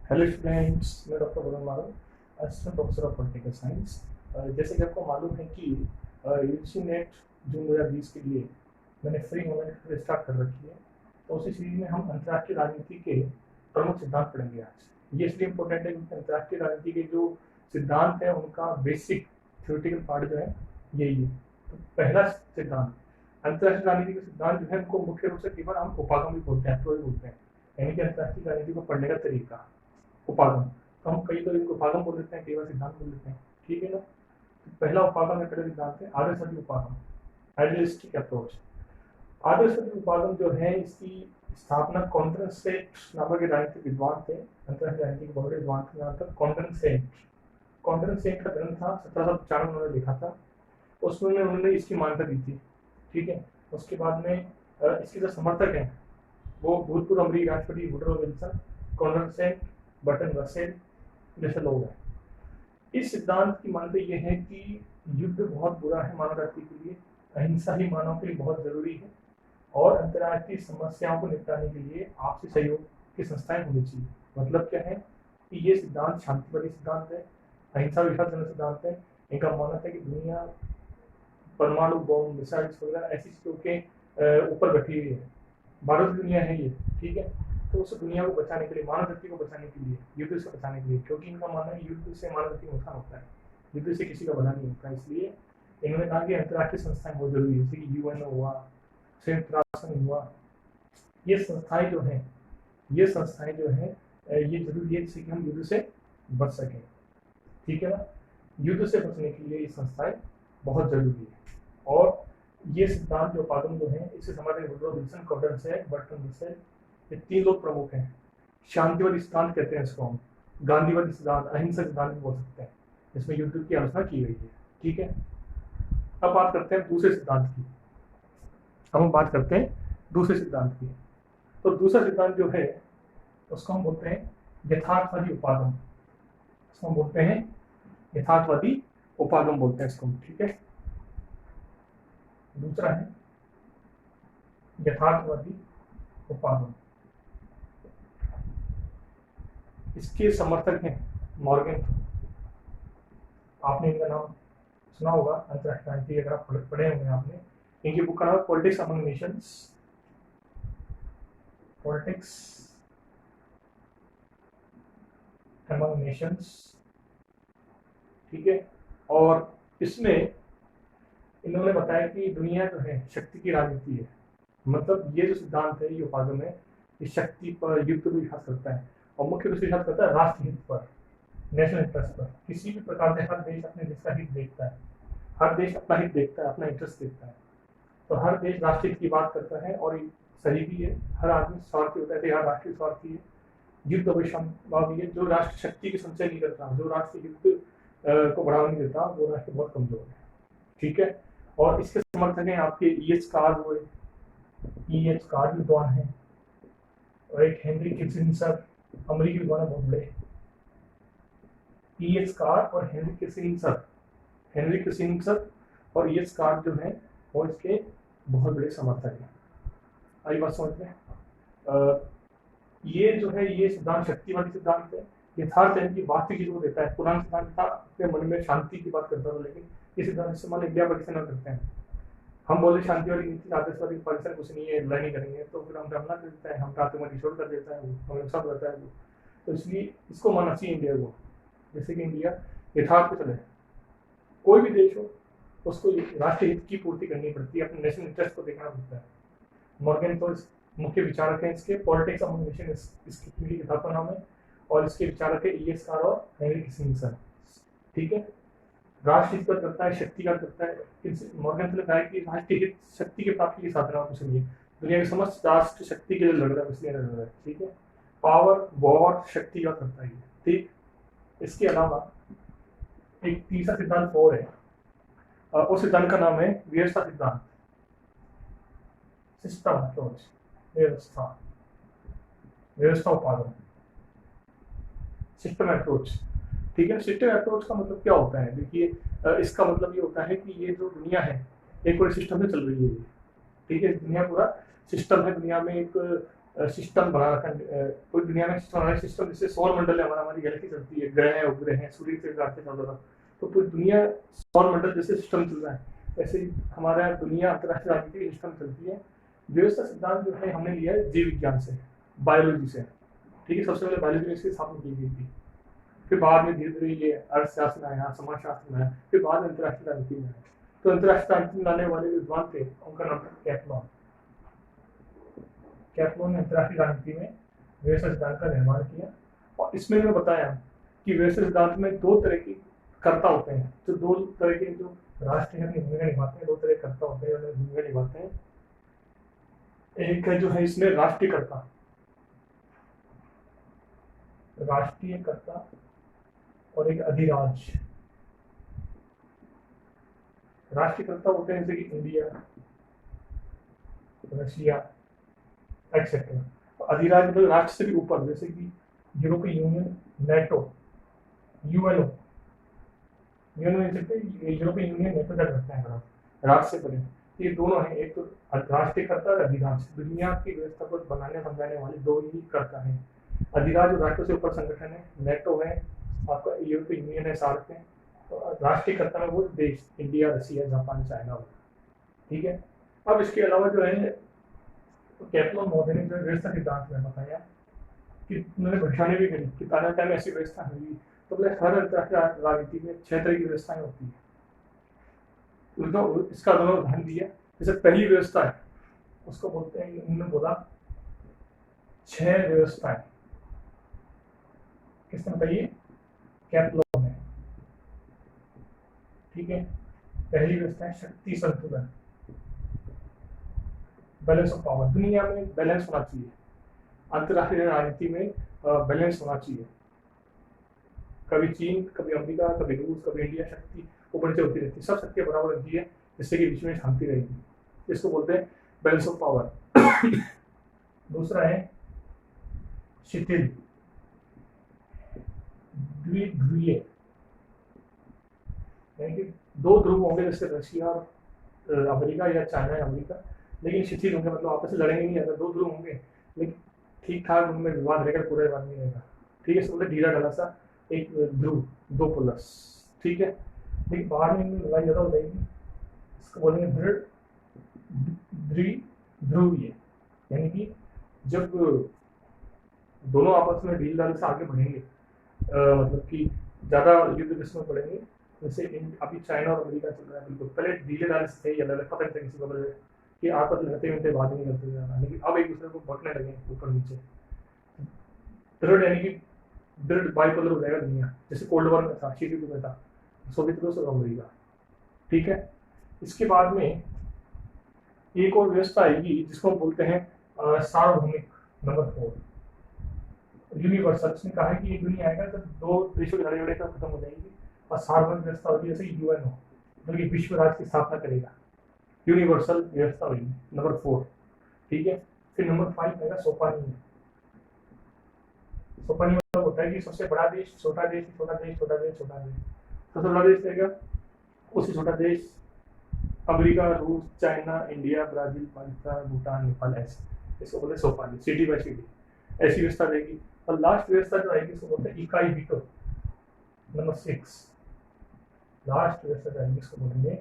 Hello students, मैं doctor बदन मारो, assistant professor of political science. जैसे कि आपको मालूम है कि यूजी नेट जून 2020 के लिए मैंने फ्री ऑनलाइन स्टार्ट कर रखी है। तो उसी सीरीज में हम अंतर्राष्ट्रीय राजनीति के प्रमुख सिद्धांत पढ़ेंगे आज। ये इसलिए इम्पोर्टेंट है क्योंकि अंतर्राष्ट्रीय राजनीति के जो सिद्धांत है उनका बेसिक थ्योरेटिकल पार्ट जो है यही है। तो पहला सिद्धांत, अंतर्राष्ट्रीय राजनीति के सिद्धांत जो है उनको मुख्य रूप से केवल हम उपागम भी बोलते हैं, अप्रोच बोलते हैं, यानी कि अंतर्राष्ट्रीय राजनीति को पढ़ने का तरीका उपागम। तो हम कई बार इनको उपागम बोल देते हैं, कई बार सिद्धांत बोल देते हैं, ठीक है ना। तो पहला उपागम है, पहला सिद्धांत है आदर्शवादी उपागम, आइडियलिस्टिक अप्रोच। आदर्शवादी उपागम जो है इसकी स्थापना कॉन्ट्रेंसेट नामक एक राजनीतिक विद्वान थे, अंतर्राष्ट्रीय राजनीति के बहुत बड़े विद्वान थे। नाम था कॉन्ट्रेंसेट। कॉन्ट्रेंसेट का ग्रंथ था 1795 उन्होंने लिखा था। उसमें उन्होंने इसकी मान्यता दी थी, ठीक है। उसके बाद में इसके जो समर्थक हैं वो भूतपूर्व अमेरिकी राष्ट्रपति वुडरो विल्सन, कॉन्ट्रेंसेट, बर्टन रसेल जैसे लोग हैं। इस सिद्धांत की मानते यह है कि युद्ध बहुत बुरा है मानव जाति के लिए, अहिंसा ही मानव के लिए बहुत जरूरी है, और अंतर्राष्ट्रीय समस्याओं को निपटाने के लिए आपसी सहयोग की संस्थाएं होनी चाहिए। मतलब क्या है कि ये सिद्धांत शांतिवादी सिद्धांत है, अहिंसा विश्वास सिद्धांत है। इनका मानना है कि दुनिया परमाणु बम, मिसाइल्स वगैरह ऐसी चीजों के ऊपर बैठी हुई है, भारत दुनिया है ये, ठीक है। तो उस दुनिया को बचाने के लिए, मानव जाति को बचाने के लिए, युद्ध से बचाने के लिए, क्योंकि इनका मानना है युद्ध से मानव जाति को नुकसान होता है, युद्ध से किसी का भला नहीं होता है। इसलिए इन्होंने कहा कि अंतर्राष्ट्रीय संस्थाएं बहुत जरूरी है, जैसे कि यूएन हुआ, संयुक्त राष्ट्र संघ हुआ। ये संस्थाएं जो हैं, ये संस्थाएं जो हैं ये जरूरी है जिससे कि हम युद्ध से बच सकें, ठीक है ना। युद्ध से बचने के लिए ये संस्थाएं बहुत जरूरी है। और ये सिद्धांत जो उपागम जो है इसे समझने वुडरो विल्सन, कॉन्ट्रेंसेट, बर्टन रसेल, ये तीन लोग प्रमुख हैं। शांतिवादी सिद्धांत कहते हैं इसको हम, गांधीवादी सिद्धांत, अहिंसक सिद्धांत भी बोल सकते हैं, इसमें युद्ध की आलोचना की गई है, ठीक है। अब बात करते हैं दूसरे सिद्धांत की। अब हम बात करते हैं दूसरे सिद्धांत की। तो दूसरा सिद्धांत जो है उसको हम बोलते हैं यथार्थवादी उपागम। इसको हम बोलते हैं यथार्थवादी उपागम बोलते हैं इसको, ठीक है। दूसरा है यथार्थवादी उपागम। इसके समर्थक हैं मॉर्गन। आपने इनका नाम सुना होगा, अंतरराष्ट्रीय राजनीति अगर आप पढ़े होंगे आपने। इनकी बुक का नाम politics among Nations, politics among Nations, ठीक है। और इसमें इन्होंने बताया कि दुनिया जो है शक्ति की राजनीति है। मतलब ये जो सिद्धांत है, ये उपागम है, ये शक्ति पर, युद्ध पर विश्वास करता है, और मुख्य रूप से विश्वास करता है राष्ट्रहित पर, नेशनल इंटरेस्ट पर। किसी भी प्रकार से हर देश अपने देश का हित देखता है, हर देश अपना हित देखता है, अपना इंटरेस्ट देखता है। तो हर देश राष्ट्र हित की बात करता है, और सही भी है। हर आदमी स्वार्थी होता है, हर राष्ट्रीय स्वार्थी है। युद्ध अवश्यंभावी है। जो राष्ट्र शक्ति की संचय नहीं करता, जो राष्ट्र युद्ध को बढ़ावा नहीं देता, वो राष्ट्र बहुत कमजोर है, ठीक है। और इसके समर्थक हैं आपके ई.एच. कार्ल हुए, ई.एच. कार्ल विद्वान है, और एक हेनरी किसिंजर, अमेरिकी विद्वान बहुत बड़े। ई.एच. कार्ल और हेनरी किसिंजर, हेनरी किसिंजर और ई.एच. कार्ल जो है वो इसके बहुत बड़े समर्थक हैं। आई बात समझ में। ये जो है ये सिद्धांत शक्तिवादी सिद्धांत है। यथार्थ है कि वास्तविक चीजों को देता है। पुराना सिद्धांत था अपने मन में शांति की बात करता था, लेकिन ये सिद्धांत इस्तेमाल इंडिया पाकिस्तान करते हैं। हम बोले शांतिवादी नीति, आदर्शवादी पाकिस्तान कुछ नहीं है, लड़ाई नहीं करेंगे, तो फिर हम हमला कर देता है, हम आतंकवादी छोड़ कर देता है, हमें सब रहता है। तो इसलिए इसको मानना चाहिए इंडिया को, जैसे कि इंडिया यथार्थ पे चले। कोई भी देश हो उसको राष्ट्रीय हित की पूर्ति करनी पड़ती है, अपने नेशनल इंटरेस्ट को देखना पड़ता है। मॉर्गन तो मुख्य विचारक हैं इसके, पॉलिटिक्स अमंग नेशन इसकी किताब का नाम है, और इसके विचारक है ई.एच. कार्ल और हेनरी किसिंजर, ठीक है। राष्ट्र हित पर करता है, शक्ति का करता है। मॉर्गन ने कहा कि राष्ट्रीय हित शक्ति की प्राप्ति के साधन आप समझिए, दुनिया के समस्त राष्ट्र शक्ति के लिए लड़ रहा है, इसलिए लड़ रहा है, ठीक है। पावर, वॉर, शक्ति का करता है, ठीक। इसके अलावा एक तीसरा सिद्धांत और है, उस सिद्धांत का नाम है व्यवस्था सिद्धांत, सिस्टम अप्रोच, व्यवस्था, व्यवस्था उपागम, सिस्टम अप्रोच, ठीक है। सिस्टम अप्रोच का मतलब क्या होता है? देखिए, इसका मतलब ये होता है कि ये जो दुनिया है एक पूरे सिस्टम में चल रही है, ठीक है। दुनिया पूरा सिस्टम है, दुनिया में एक सिस्टम बना रखा है, पूरी दुनिया में सिस्टम जैसे सौर मंडल है हमारा, हमारी गैलेक्सी चलती है, ग्रह है उपग्रह है, सूर्य से चल रहा था, तो पूरी दुनिया सौर मंडल जैसे सिस्टम चल रहा है, वैसे ही हमारा दुनिया अंतरराष्ट्रीय राजनीति सिस्टम चलती है। व्यवस्था सिद्धांत जो है हमने लिया है जीव विज्ञान से, बायोलॉजी से, ठीक है। सबसे पहले बायोलॉजी में इसकी स्थापना की गई थी, फिर बाद में धीरे धीरे ये अर्थशास्त्र में आया, समाजशास्त्र में आया, फिर बाद में अंतरराष्ट्रीय राजनीति में आया। तो अंतरराष्ट्रीय राजनीति में लाने वाले विद्वान थे, उनका नाम था कैपलॉन। कैपलॉन ने अंतरराष्ट्रीय राजनीति में व्यवस्था सिद्धांत का निर्माण किया, और इसमें मैं बताया कि व्यवस्था सिद्धांत में दो तरह के कर्ता होते हैं, जो दो तरह के जो राष्ट्र है भूमिका निभाते हैं, दो तरह के कर्ता होते हैं भूमिका निभाते हैं। एक है जो है इसमें राष्ट्रीय कर्ता, राष्ट्रीय कर्ता, और एक अधिराज। राष्ट्रीयकर्ता होते हैं जैसे कि इंडिया, रशिया एक्सेट्रा। अधिराज मतलब राष्ट्र से भी ऊपर, जैसे कि यूरोपीय यूनियन, नेटो, यूएनओ, यूरोपीय यूनियन नेटो तक रखते हैं राष्ट्र से परे। ये दोनों हैं, एक तो राष्ट्रीयकर्ता और अधिराज, दुनिया की व्यवस्था को बनाने समझाने वाले दो ही कर्ता हैं। अधिराज और राष्ट्र से ऊपर संगठन है, नेटो है, आपका यूरोपीय यूनियन है, सार्क है। तो राष्ट्रीयकर्ता में वो देश इंडिया, रशिया, जापान, चाइना होगा, ठीक है। अब इसके अलावा जो है तो कैपलॉन महोदय ने जो व्यवस्था सिद्धांत में बताया कि उन्होंने भविष्यवाणी भी करी कि आने टाइम ऐसी व्यवस्था हुई, तो बोले हर अंतरराष्ट्रीय राजनीति में 6 तरह की व्यवस्थाएं होती है। उनको इसका दोनों ध्यान दिया। जैसे पहली व्यवस्था है उसको बोलते हैं, उन्होंने बोला 6 व्यवस्थाएं। किसने बताइए? कैपलॉन ने, ठीक है। पहली व्यवस्था है शक्ति संतुलन, बैलेंस ऑफ पावर। दुनिया में बैलेंस होना चाहिए, अंतरराष्ट्रीय राजनीति में बैलेंस होना चाहिए। कभी चीन, कभी अमेरिका, कभी रूस, कभी इंडिया, शक्ति ऊपर से होती रहती है, सब शक्तियां बराबर रहती है, जिससे कि विश्व में शांति रहेगी। इसको बोलते हैं बैलेंस ऑफ पावर। दूसरा है शिथिल, द्विध्रुवीय, यानी कि 2 ध्रुव होंगे, जैसे रशिया और अमेरिका या चाइना या अमेरिका, लेकिन शिथिल होंगे, मतलब आपस में लड़ेंगे नहीं। अगर 2 ध्रुव होंगे लेकिन ठीक ठाक उनमें विवाद रहेगा, पूरा विवाद नहीं रहेगा, ठीक है। इसको बोलते ढीला ढाला सा एक ध्रुव, 2 पोलर्स, ठीक है। लेकिन बाहर में लड़ाई ज़्यादा हो जाएगी, इसको बोलेंगे दृढ़ द्विध्रुवीय, यानी कि जब दोनों आपस में ढील ढाल से आगे बढ़ेंगे, मतलब कि ज़्यादा युद्ध में पड़ेंगे। जैसे अभी चाइना और अमेरिका चल रहा है, बिल्कुल पहले ढीले ढाले से थे, अलग पता नहीं था किसी को बोले कि आपस में लड़ते मिलते बात नहीं करते जाना, लेकिन अब एक दूसरे को बटने लगे ऊपर नीचे। दृढ़ यानी कि दृढ़ बाइपोलर हो जाएगा दुनिया, जैसे कोल्ड वॉर में था, शीत युद्ध में था, सोवियत रूस और अमेरिका, ठीक है। इसके बाद में एक और व्यवस्था आएगी जिसको हम बोलते हैं सार्वभौमिक, नंबर 4 यूनिवर्सल। इसने कहा है कि ये दुनिया आएगा जब 2 देशों की लड़ाई खत्म हो जाएगी और सार्वभौमिक व्यवस्था होगी, जैसे यूएनओ, जो कि विश्व राज्य की स्थापना करेगा, यूनिवर्सल व्यवस्था होगी, नंबर 4, ठीक है। फिर नंबर 5 आएगा सोपानी। सोपानी मतलब होता है कि सबसे बड़ा देश, छोटा देश, छोटा देश, छोटा देश, छोटा देश। सबसे बड़ा देश रहेगा, उससे छोटा देश अमेरिका, रूस, China, India, Brazil, Pakistan, Bhutan, Nepal, ऐसे। इसको बोलते हैं सोपानी, सिटी बाय सिटी, ऐसी व्यवस्था रहेगी। और लास्ट व्यवस्था जो आएगी इसको बोलते हैं इकाई वीटो, नंबर 6। लास्ट व्यवस्था जाएगी इसको बोलेंगे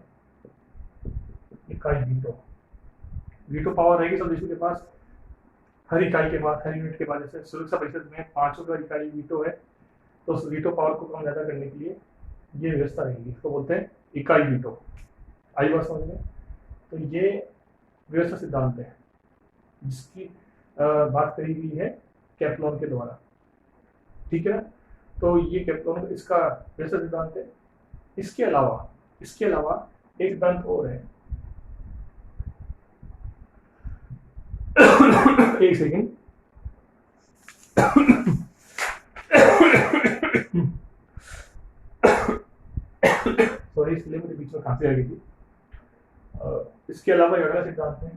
इकाई वीटो। वीटो पावर रहेगी सब देशों के पास, हर इकाई के पास, हर यूनिट के पास। जैसे सुरक्षा परिषद में 500 का इकाई वीटो है, तो उस वीटो पावर को कम ज़्यादा करने के लिए ये व्यवस्था रहेगी, इसको बोलते हैं इकाई वीटो। आई बात समझ में? तो ये व्यवस्था सिद्धांत है जिसकी बात करी गई है कैपलॉन के द्वारा, ठीक है ना। तो ये कैपलॉन इसका व्यवस्था सिद्धांत है। इसके अलावा एक दंत और है। एक सेकेंड, सॉरी, इसलिए मुझे बीच में खांसी आ गई थी। इसके अलावा अगला सिद्धांत है,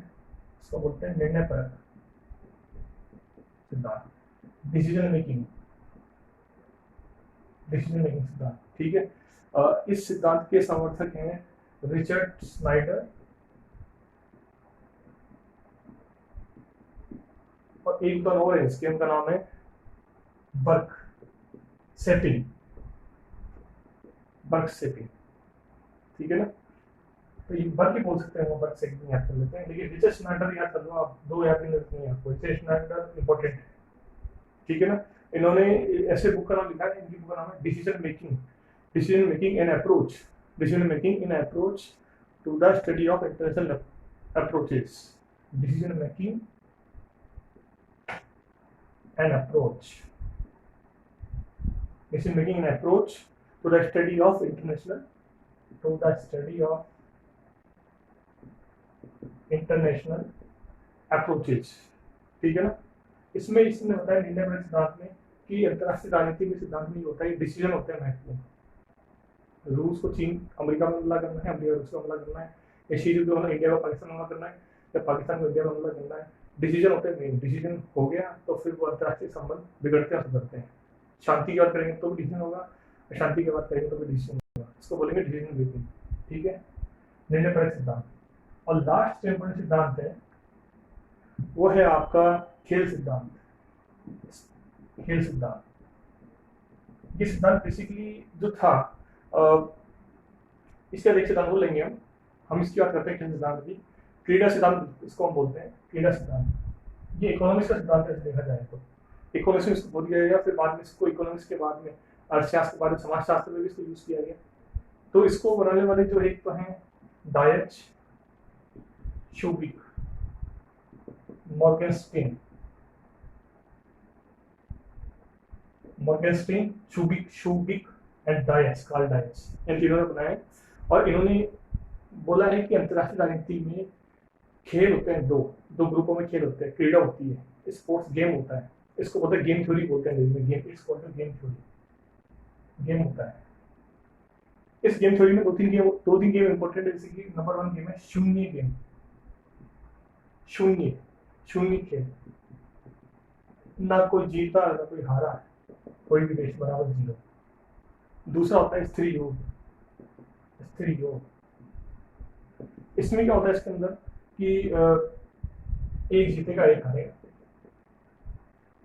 इसको बोलते हैं निर्णय परक सिद्धांत, डिसीजन मेकिंग सिद्धांत, ठीक है। इस सिद्धांत के समर्थक हैं रिचर्ड स्नाइडर और एक टर्न और है इसके, उनका नाम है बर्क सेटिंग, बर्क सेटिंग, ठीक है ना। तो ये बर्क ही बोल सकते हैं, वो बर्क सेटिंग याद कर लेते हैं। लेकिन रिचर्ड स्नाइडर याद कर लो आप, दो याद नहीं है आपको, रिचर्ड स्नाइडर इंपॉर्टेंट है, ठीक है ना। इन्होंने ऐसे बुक का नाम लिखा है, इनकी बुक का नाम है decision making and approach, decision making in approach to the study of international approaches, decision making and approach, decision making and approach to the study of international approaches, ठीक है ना। इसमें इसने बताया निर्णय बड़े सिद्धांत में कि अंतरराष्ट्रीय राजनीति के सिद्धांत में ये होता है, डिसीजन होते हैं महत्वपूर्ण। रूस को चीन अमेरिका में हमला करना है, अमेरिका रूस को हमला करना है, या शीर्ष जो है इंडिया को पाकिस्तान में हमला करना है, या पाकिस्तान को इंडिया में हमला करना है, डिसीजन होते हैं मेन। डिसीजन हो गया तो फिर वो अंतरराष्ट्रीय संबंध बिगड़ते हैं सुधरते हैं। शांति की बात करेंगे तो भी डिसीजन होगा, अशांति की बात करेंगे तो भी डिसीजन होगा, इसको बोलेंगे डिसीजन मेकिंग, ठीक है, निर्णय परक सिद्धांत। और लास्ट जो इम्पोर्टेंट सिद्धांत है वो है आपका खेल सिद्धांत, खेल सिद्धांत। ये सिद्धांत बेसिकली जो था इसका एक सिद्धांत को लेंगे हम इसकी बात करते हैं खेल सिद्धांत की। क्रीडा सिद्धांत इसको हम बोलते हैं, क्रीडा सिद्धांत। ये इकोनॉमिक्स का सिद्धांत है देखा जाए तो, इकोनॉमिक्स में इसको बोल दिया गया, फिर बाद में इसको इकोनॉमिक्स के बाद में अर्थशास्त्र के बाद में समाजशास्त्र में भी इसको यूज किया गया। तो इसको बनाने वाले जो एक तो हैं Deutsche, शूबिक, मॉर्गनस्टीन, शूबिक and Deutsche, Karl Deutsche, इन तीनों ने बनाया। और इन्होंने बोला है कि अंतरराष्ट्रीय राजनीति में खेल होते हैं, दो ग्रुपों में खेल होते हैं, क्रीडा होती है, स्पोर्ट्स गेम होता है, इसको बोलते हैं गेम थ्योरी बोलते हैं अंग्रेजी में, गेम, इसको बोलते हैं गेम थ्योरी, गेम होता है। इस गेम थ्योरी में दो तीन गेम इंपॉर्टेंट है, जैसे कि नंबर 1 गेम है शून्य गेम, शून्य खेल, ना कोई जीता ना कोई हारा, कोई भी देश बराबर 0। दूसरा होता है स्त्री योग, इसमें क्या होता है इसके अंदर कि एक जीतेगा एक हारेगा।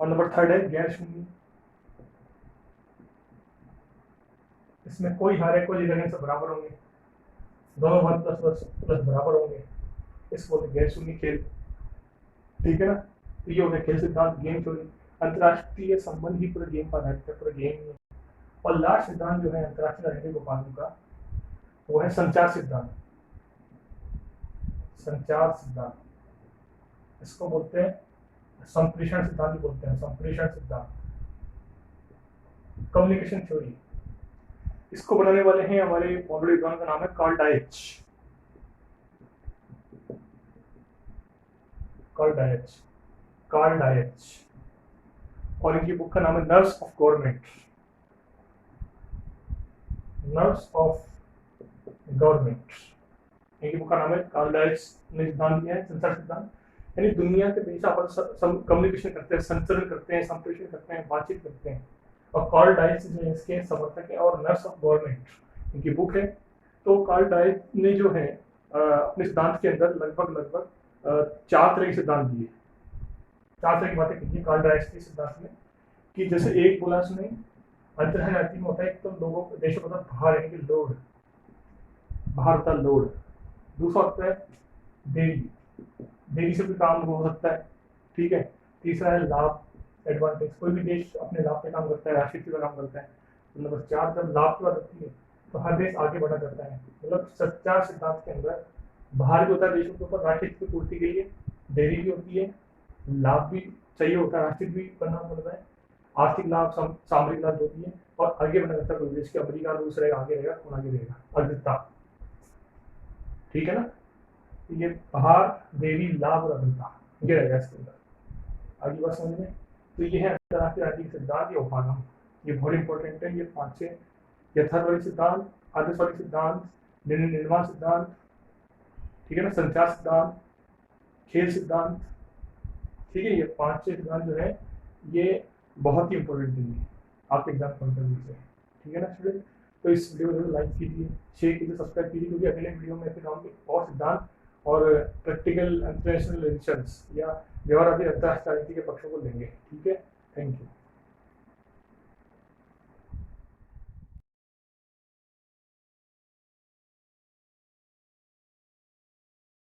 और नंबर 3 है गैर शून्य, इसमें कोई हारे कोई जीतेगा, सब बराबर होंगे, दोनों 1+++ बराबर होंगे, इसको बोलते गैर शून्य खेल, ठीक है ना। तो ये हो गया खेल सिद्धांत, गेम थ्योरी। अंतरराष्ट्रीय संबंध ही पूरे गेम का आधारित है, पूरे गेम में। और लास्ट सिद्धांत जो है अंतरराष्ट्रीय राजनीतिक उपायों का, वो है संचार सिद्धांत, इसको बोलते हैं संप्रेषण सिद्धांत बोलते हैं, संप्रेषण सिद्धांत, कम्युनिकेशन थ्योरी। इसको बनाने वाले हैं हमारे मॉडल विद्वान का नाम है कार्ल डायच, और इनकी बुक का नाम है नर्व्स ऑफ गवर्नमेंट, इनकी बुक का नाम है। कार्ल डायच ने सिद्धांत दिया है संचार सिद्धांत, यानी दुनिया के देश आपस में कम्युनिकेशन करते हैं, संचरण करते हैं, संप्रेषण करते हैं, बातचीत करते हैं। और कार्ल डायच जो है इसके समर्थक है, और नर्व्स ऑफ गवर्नमेंट इनकी बुक है। तो कार्ल डायच ने जो है अपने सिद्धांत के अंदर लगभग 4 तरह के सिद्धांत दिए, 4 तरह की बातें की है कार्ल डायच के सिद्धांत में। कि जैसे एक बोला उसने अंतरराष्ट्रीय राजनीति में होता है, तो लोगों देशों का भार यानी कि लोड, बाहर होता है लोड। दूसरा होता है देरी से भी काम हो सकता है, ठीक है। तीसरा है लाभ, एडवांटेज, कोई भी देश अपने लाभ पे काम करता है, राष्ट्रीय पे काम करता है। नंबर 4 जब लाभ की बात होती है तो हर देश आगे बढ़ा जाता है। मतलब 4 सिद्धांत के अंदर बाहर भी होता है देशों के ऊपर राष्ट्रीय की पूर्ति के लिए, देरी भी होती है, लाभ भी चाहिए होता है, राष्ट्रीय भी करना पड़ता है, आर्थिक लाभ, सामरिक लाभ जो भी है, और आगे बढ़ना रहता है कोई देश के, अमेरिका रूस रहेगा, आगे रहेगा, कौन आगे रहेगा, अग्रता, ठीक है ना। ये बाहर, देरी, लाभ और अग्रता, ये रहेगा इसके अंदर। आगे बात समझ में। तो ये है अंतरराष्ट्रीय राजनीतिक सिद्धांत या उपागम, ये बहुत इंपॉर्टेंट है। ये 5 यथार्थवादी सिद्धांत, आदर्शवादी सिद्धांत, निर्माण सिद्धांत, ठीक है ना, संचार सिद्धांत, खेल सिद्धांत, ठीक है। ये 5 सिद्धांत जो है ये बहुत ही इंपॉर्टेंट है आपके एग्जाम पॉइंट ऑफ व्यू से, ठीक है ना स्टूडेंट। तो इस वीडियो को लाइक कीजिए, शेयर कीजिए, सब्सक्राइब कीजिए, क्योंकि अगले वीडियो में फिर हम एक और सिद्धांत और प्रैक्टिकल इंटरनेशनल रिलेशंस या व्यवहार आदि अंतर्राष्ट्रीय राजनीति के पक्षों को लेंगे। ठीक है,